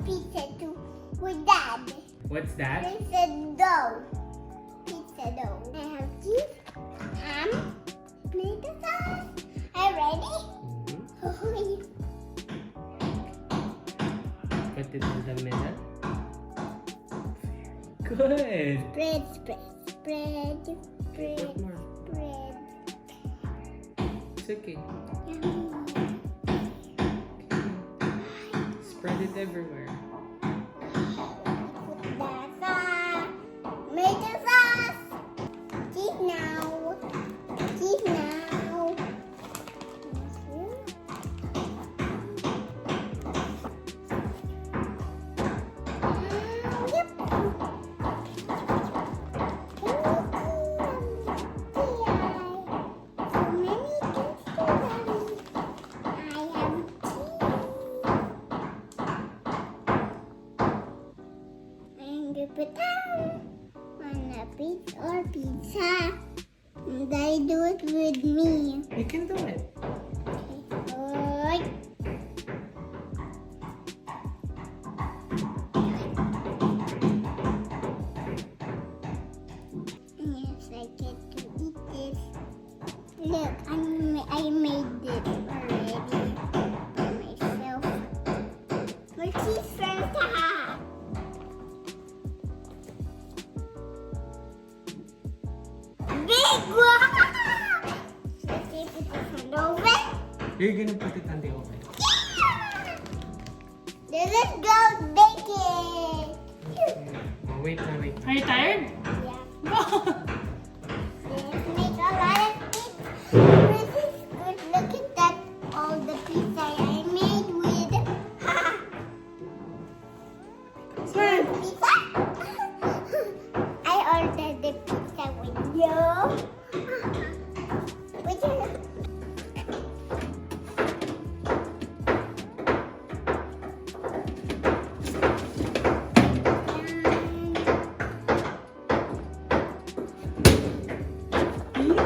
pizza too with Dad. What's that? Pizza dough. Pizza dough. I have cheese, ham, tomato sauce. Are you ready? Put it in the middle. Good. Spread, spread, spread, spread, Put more. spread. It's okay. Yummy. Spread it everywhere. Put the sauce. Tomato sauce. Cheese now. Cheese now. Yep. Put down on a pizza or pizza. And I do it with me. You can do it. Okay. Yes, I get to eat this. Look, I made it already by myself. But cheese first, haha. Big one! Let's see if it's in the oven. You're gonna put it on the oven. Yeah! Then let's go bake it. Okay. Oh, wait. Are you tired? Yeah. No. Let's make a lot of pizza. This is good. Look at that. All the pizza I made with. Pizza? I ordered the pizza with you. Which is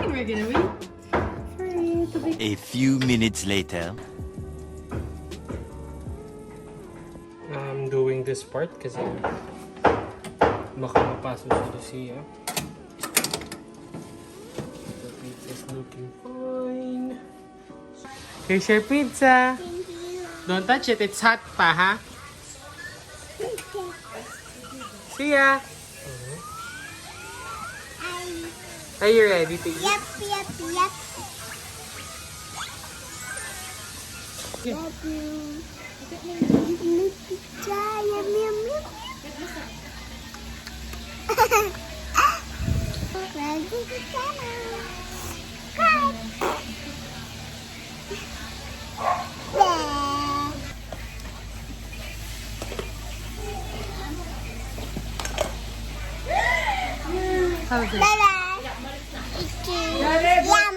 We're gonna wait for you to be. A few minutes later. I'm doing this part kasi baka mapasok sa Lucia. The pizza is looking fine. Here's your pizza. thank you. Don't touch it. It's hot pa, ha? See ya. Are you ready to eat? Yep. Yeah. Love you. Pizza, yum. Well, this is Anna. Cut. Yeah. How's it? Bye-bye. It's yum.